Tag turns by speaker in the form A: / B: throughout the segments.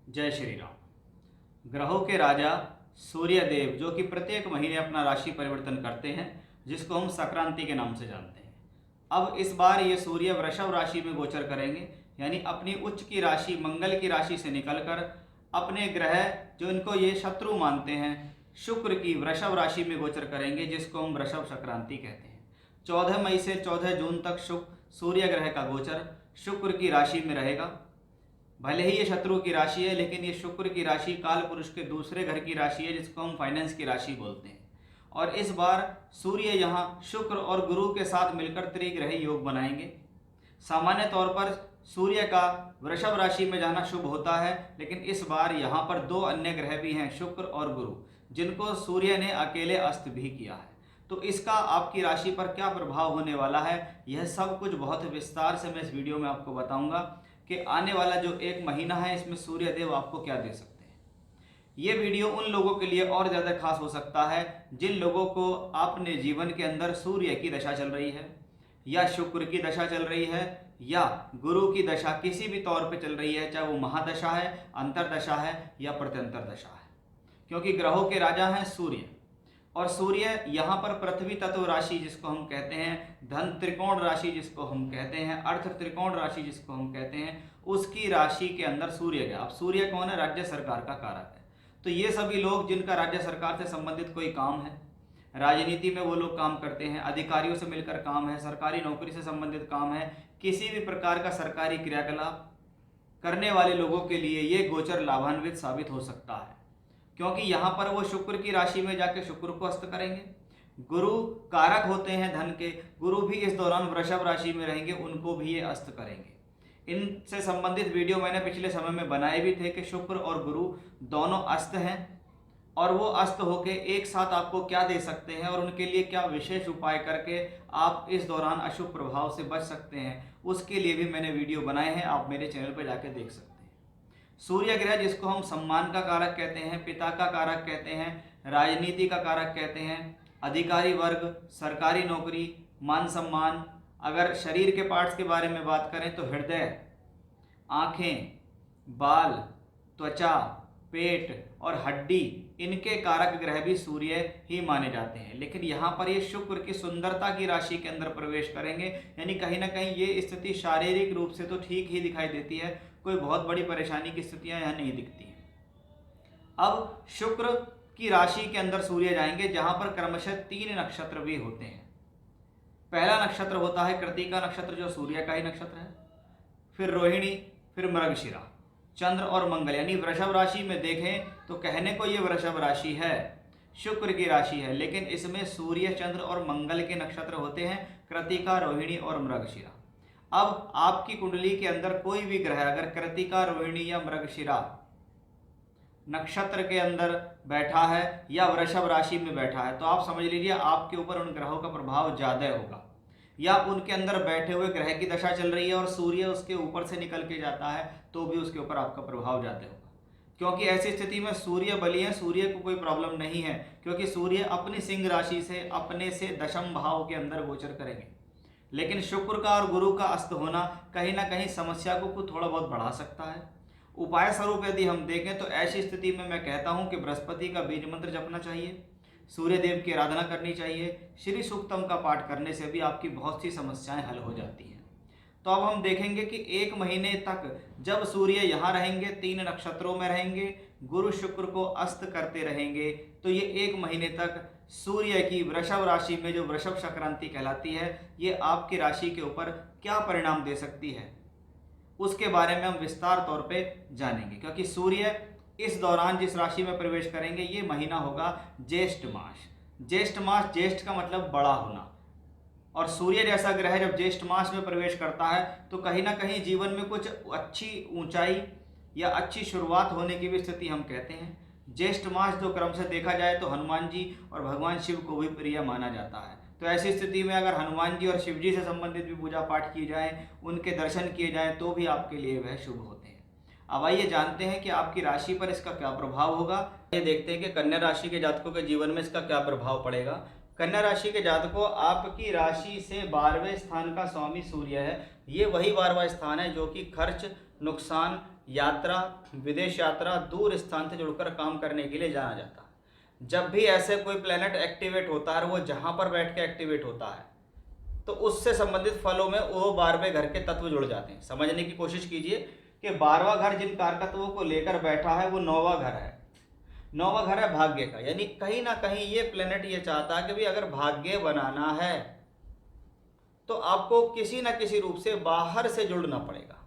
A: जय श्री राम। ग्रहों के राजा सूर्य देव जो कि प्रत्येक महीने अपना राशि परिवर्तन करते हैं, जिसको हम संक्रांति के नाम से जानते हैं। अब इस बार ये सूर्य वृषभ राशि में गोचर करेंगे, यानी अपनी उच्च की राशि मंगल की राशि से निकलकर अपने ग्रह जो इनको ये शत्रु मानते हैं शुक्र की वृषभ राशि में गोचर करेंगे, जिसको हम वृषभ संक्रांति कहते हैं। 14 मई से 14 जून तक सूर्य ग्रह का गोचर शुक्र की राशि में रहेगा। भले ही ये शत्रु की राशि है, लेकिन ये शुक्र की राशि काल पुरुष के दूसरे घर की राशि है, जिसको हम फाइनेंस की राशि बोलते हैं। और इस बार सूर्य यहाँ शुक्र और गुरु के साथ मिलकर त्रिग्रही योग बनाएंगे। सामान्य तौर पर सूर्य का वृषभ राशि में जाना शुभ होता है, लेकिन इस बार यहाँ पर दो अन्य ग्रह भी हैं, शुक्र और गुरु, जिनको सूर्य ने अकेले अस्त भी किया है। तो इसका आपकी राशि पर क्या प्रभाव होने वाला है, यह सब कुछ बहुत विस्तार से मैं इस वीडियो में आपको बताऊंगा कि आने वाला जो एक महीना है इसमें सूर्य देव आपको क्या दे सकते हैं। ये वीडियो उन लोगों के लिए और ज़्यादा खास हो सकता है जिन लोगों को अपने जीवन के अंदर सूर्य की दशा चल रही है, या शुक्र की दशा चल रही है, या गुरु की दशा किसी भी तौर पे चल रही है, चाहे वो महादशा है, अंतरदशा है या प्रत्यंतर दशा है। क्योंकि ग्रहों के राजा हैं सूर्य, और सूर्य यहाँ पर पृथ्वी तत्व राशि जिसको हम कहते हैं, धन त्रिकोण राशि जिसको हम कहते हैं, अर्थ त्रिकोण राशि जिसको हम कहते हैं, उसकी राशि के अंदर सूर्य गया। अब सूर्य कौन है? राज्य सरकार का कारक है। तो ये सभी लोग जिनका राज्य सरकार से संबंधित कोई काम है, राजनीति में वो लोग काम करते हैं, अधिकारियों से मिलकर काम है, सरकारी नौकरी से संबंधित काम है, किसी भी प्रकार का सरकारी क्रियाकलाप करने वाले लोगों के लिए ये गोचर लाभान्वित साबित हो सकता है। क्योंकि यहाँ पर वो शुक्र की राशि में जाके शुक्र को अस्त करेंगे। गुरु कारक होते हैं धन के, गुरु भी इस दौरान वृषभ राशि में रहेंगे, उनको भी ये अस्त करेंगे। इनसे संबंधित वीडियो मैंने पिछले समय में बनाए भी थे कि शुक्र और गुरु दोनों अस्त हैं, और वो अस्त होके एक साथ आपको क्या दे सकते हैं और उनके लिए क्या विशेष उपाय करके आप इस दौरान अशुभ प्रभाव से बच सकते हैं, उसके लिए भी मैंने वीडियो बनाए हैं, आप मेरे चैनल पर जाके देख सकते हैं। सूर्य ग्रह जिसको हम सम्मान का कारक कहते हैं, पिता का कारक कहते हैं, राजनीति का कारक कहते हैं, अधिकारी वर्ग, सरकारी नौकरी, मान सम्मान। अगर शरीर के पार्ट्स के बारे में बात करें तो हृदय, आँखें, बाल, त्वचा, पेट और हड्डी, इनके कारक ग्रह भी सूर्य ही माने जाते हैं। लेकिन यहाँ पर ये शुक्र की सुंदरता की राशि के अंदर प्रवेश करेंगे, यानी कहीं ना कहीं ये स्थिति शारीरिक रूप से तो ठीक ही दिखाई देती है, कोई बहुत बड़ी परेशानी की स्थितियां यहाँ नहीं दिखती हैं। अब शुक्र की राशि के अंदर सूर्य जाएंगे, जहां पर क्रमशः 3 नक्षत्र भी होते हैं। पहला नक्षत्र होता है कृत्तिका नक्षत्र, जो सूर्य का ही नक्षत्र है, फिर रोहिणी, फिर मृगशिरा, चंद्र और मंगल। यानी वृषभ राशि में देखें तो कहने को ये वृषभ राशि है, शुक्र की राशि है, लेकिन इसमें सूर्य, चंद्र और मंगल के नक्षत्र होते हैं, कृत्तिका, रोहिणी और मृगशिरा। अब आपकी कुंडली के अंदर कोई भी ग्रह अगर कृत्तिका, रोहिणी या मृगशिरा नक्षत्र के अंदर बैठा है या वृषभ राशि में बैठा है, तो आप समझ लीजिए आपके ऊपर उन ग्रहों का प्रभाव ज़्यादा होगा। या उनके अंदर बैठे हुए ग्रह की दशा चल रही है और सूर्य उसके ऊपर से निकल के जाता है, तो भी उसके ऊपर आपका प्रभाव ज़्यादा होगा। क्योंकि ऐसी स्थिति में सूर्य बली है, सूर्य को कोई प्रॉब्लम नहीं है, क्योंकि सूर्य अपनी सिंह राशि से अपने से दशम भाव के अंदर गोचर करेंगे। लेकिन शुक्र का और गुरु का अस्त होना कहीं ना कहीं समस्या को थोड़ा बहुत बढ़ा सकता है। उपाय स्वरूप यदि हम देखें तो ऐसी स्थिति में मैं कहता हूं कि बृहस्पति का बीज मंत्र जपना चाहिए, सूर्य देव की आराधना करनी चाहिए, श्री सूक्तम का पाठ करने से भी आपकी बहुत सी समस्याएं हल हो जाती हैं। तो अब हम देखेंगे कि एक महीने तक जब सूर्य यहाँ रहेंगे, 3 नक्षत्रों में रहेंगे, गुरु शुक्र को अस्त करते रहेंगे, तो ये एक महीने तक सूर्य की वृषभ राशि में जो वृषभ संक्रांति कहलाती है, ये आपकी राशि के ऊपर क्या परिणाम दे सकती है, उसके बारे में हम विस्तार तौर पे जानेंगे। क्योंकि सूर्य इस दौरान जिस राशि में प्रवेश करेंगे, ये महीना होगा ज्येष्ठ मास। ज्येष्ठ मास, ज्येष्ठ का मतलब बड़ा होना, और सूर्य जैसा ग्रह जब ज्येष्ठ मास में प्रवेश करता है तो कहीं ना कहीं जीवन में कुछ अच्छी ऊंचाई या अच्छी शुरुआत होने की भी स्थिति हम कहते हैं। ज्येष्ठ मास जो क्रम से देखा जाए तो हनुमान जी और भगवान शिव को भी प्रिय माना जाता है। तो ऐसी स्थिति में अगर हनुमान जी और शिव जी से संबंधित भी पूजा पाठ किए जाएँ, उनके दर्शन किए जाएँ, तो भी आपके लिए वह शुभ होते हैं। अब आइए जानते हैं कि आपकी राशि पर इसका क्या प्रभाव होगा। ये देखते हैं कि कन्या राशि के जातकों के जीवन में इसका क्या प्रभाव पड़ेगा। कन्या राशि के जातकों, आपकी राशि से 12वें स्थान का स्वामी सूर्य है। ये वही 12वां स्थान है जो कि खर्च, नुकसान, यात्रा, विदेश यात्रा, दूर स्थान से जुड़कर काम करने के लिए जाना जाता है। जब भी ऐसे कोई प्लेनेट एक्टिवेट होता है, वो जहाँ पर बैठ के एक्टिवेट होता है, तो उससे संबंधित फलों में वो 12वें घर के तत्व जुड़ जाते हैं। समझने की कोशिश कीजिए कि 12वां घर जिन कारकत्वों को लेकर बैठा है वो 9वां घर है। 9वां घर है भाग्य का, यानी कहीं ना कहीं ये प्लेनेट ये चाहता है कि भाई अगर भाग्य बनाना है तो आपको किसी ना किसी रूप से बाहर से जुड़ना पड़ेगा।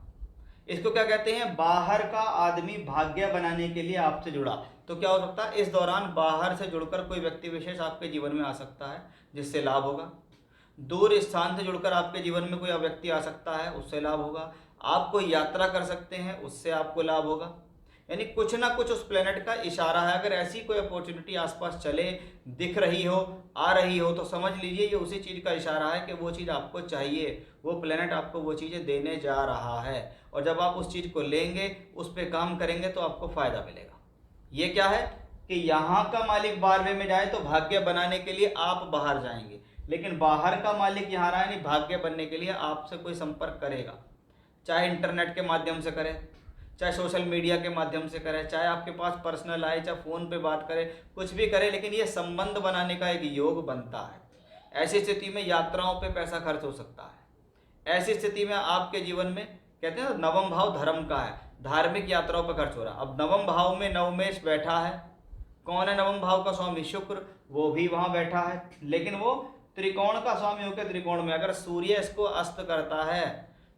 A: इसको क्या कहते हैं? बाहर का आदमी भाग्य बनाने के लिए आपसे जुड़ा। तो क्या हो सकता है? इस दौरान बाहर से जुड़कर कोई व्यक्ति विशेष आपके जीवन में आ सकता है जिससे लाभ होगा। दूर स्थान से जुड़कर आपके जीवन में कोई व्यक्ति आ सकता है, उससे लाभ होगा। आप कोई यात्रा कर सकते हैं, उससे आपको लाभ होगा। यानी कुछ ना कुछ उस प्लेनेट का इशारा है। अगर ऐसी कोई अपॉर्चुनिटी आसपास चले, दिख रही हो, आ रही हो, तो समझ लीजिए ये उसी चीज़ का इशारा है कि वो चीज़ आपको चाहिए, वो प्लेनेट आपको वो चीज़ें देने जा रहा है। और जब आप उस चीज़ को लेंगे, उस पर काम करेंगे, तो आपको फ़ायदा मिलेगा। ये क्या है कि यहाँ का मालिक 12वें में जाए तो भाग्य बनाने के लिए आप बाहर जाएंगे, लेकिन बाहर का मालिक यहाँ रहा, यानी भाग्य बनने के लिए आपसे कोई संपर्क करेगा, चाहे इंटरनेट के माध्यम से करे, चाहे सोशल मीडिया के माध्यम से करे, चाहे आपके पास पर्सनल आए, चाहे फ़ोन पे बात करे, कुछ भी करे, लेकिन ये संबंध बनाने का एक योग बनता है। ऐसी स्थिति में यात्राओं पे पैसा खर्च हो सकता है। ऐसी स्थिति में आपके जीवन में कहते हैं नवम भाव धर्म का है, धार्मिक यात्राओं पर खर्च हो रहा है। अब नवम भाव में नवमेश बैठा है। कौन है नवम भाव का स्वामी? शुक्र, वो भी वहाँ बैठा है, लेकिन वो त्रिकोण का स्वामी होकर त्रिकोण में। अगर सूर्य इसको अस्त करता है,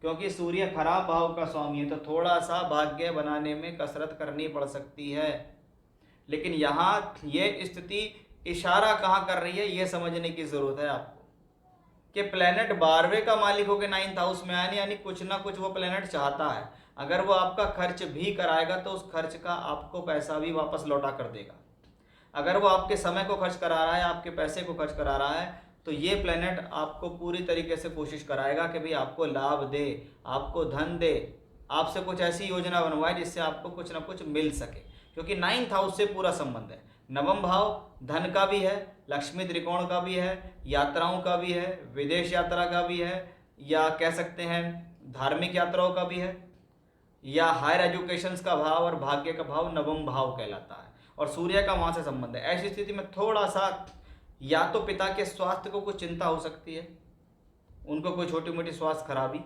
A: क्योंकि सूर्य खराब भाव का स्वामी है, तो थोड़ा सा भाग्य बनाने में कसरत करनी पड़ सकती है। लेकिन यहाँ ये स्थिति इशारा कहाँ कर रही है, ये समझने की जरूरत है आपको कि प्लेनेट 12वें का मालिक होकर 9th हाउस में आने, यानी कुछ ना कुछ वो प्लेनेट चाहता है। अगर वो आपका खर्च भी कराएगा तो उस खर्च का आपको पैसा भी वापस लौटा कर देगा। अगर वो आपके समय को खर्च करा रहा है, आपके पैसे को खर्च करा रहा है, तो ये प्लेनेट आपको पूरी तरीके से कोशिश कराएगा कि भाई आपको लाभ दे, आपको धन दे, आपसे कुछ ऐसी योजना बनवाए जिससे आपको कुछ ना कुछ मिल सके। क्योंकि 9th हाउस से पूरा संबंध है। नवम भाव धन का भी है, लक्ष्मी त्रिकोण का भी है, यात्राओं का भी है, विदेश यात्रा का भी है, या कह सकते हैं धार्मिक यात्राओं का भी है, या हायर एजुकेशंस का भाव और भाग्य का भाव नवम भाव कहलाता है। और सूर्य का वहाँ से संबंध है। ऐसी स्थिति में थोड़ा सा या तो पिता के स्वास्थ्य को कुछ चिंता हो सकती है, उनको कोई छोटी मोटी स्वास्थ्य खराबी,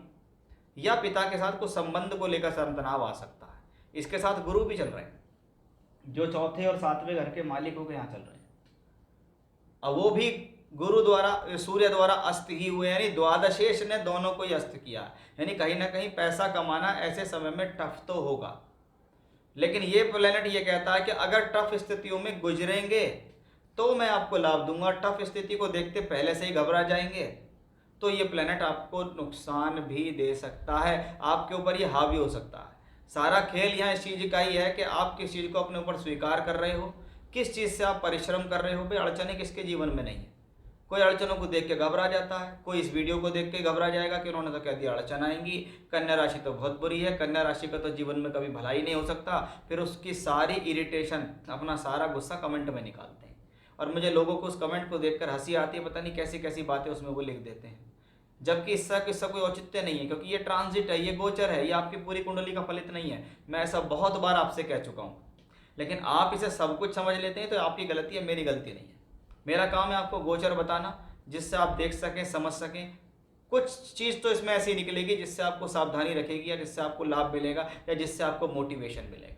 A: या पिता के साथ कुछ संबंध को लेकर तनाव आ सकता है। इसके साथ गुरु भी चल रहे हैं, जो 4थे और 7वें घर के मालिक होकर यहाँ चल रहे हैं। अब वो भी गुरु द्वारा, सूर्य द्वारा अस्त ही हुए, यानी द्वादशेश ने दोनों को ही अस्त किया। यानी कहीं ना कहीं पैसा कमाना ऐसे समय में टफ तो होगा, लेकिन ये प्लेनेट ये कहता है कि अगर टफ स्थितियों में गुजरेंगे तो मैं आपको लाभ दूंगा। टफ स्थिति को देखते पहले से ही घबरा जाएंगे तो ये प्लेनेट आपको नुकसान भी दे सकता है, आपके ऊपर ये हावी हो सकता है। सारा खेल यहाँ इस चीज़ का ही है कि आप किस चीज़ को अपने ऊपर स्वीकार कर रहे हो, किस चीज़ से आप परिश्रम कर रहे हो। भाई अड़चनें किसके जीवन में नहीं है। कोई अड़चनों को देख के घबरा जाता है, कोई इस वीडियो को देख के घबरा जाएगा कि उन्होंने तो कह दिया अड़चन आएंगी, कन्या राशि तो बहुत बुरी है, कन्या राशि का तो जीवन में कभी भलाई नहीं हो सकता। फिर उसकी सारी इरिटेशन, अपना सारा गुस्सा कमेंट में निकालते हैं। और मुझे लोगों को उस कमेंट को देखकर हंसी आती है, पता नहीं कैसी कैसी बातें उसमें वो लिख देते हैं, जबकि इसका कोई औचित्य नहीं है, क्योंकि ये ट्रांजिट है, ये गोचर है, ये आपकी पूरी कुंडली का फलित नहीं है। मैं ऐसा बहुत बार आपसे कह चुका हूँ, लेकिन आप इसे सब कुछ समझ लेते हैं, तो आपकी गलती है, मेरी गलती नहीं है। मेरा काम है आपको गोचर बताना, जिससे आप देख सकें, समझ सकें। कुछ चीज़ तो इसमें ऐसी निकलेगी जिससे आपको सावधानी रखेगी, या जिससे आपको लाभ मिलेगा, या जिससे आपको मोटिवेशन मिलेगा।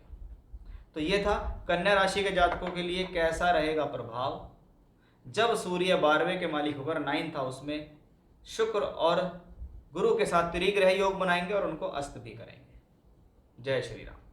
A: तो ये था कन्या राशि के जातकों के लिए कैसा रहेगा प्रभाव जब सूर्य 12वें के मालिक होकर 9th हाउस में शुक्र और गुरु के साथ त्रिग्रह योग बनाएंगे और उनको अस्त भी करेंगे। जय श्री राम।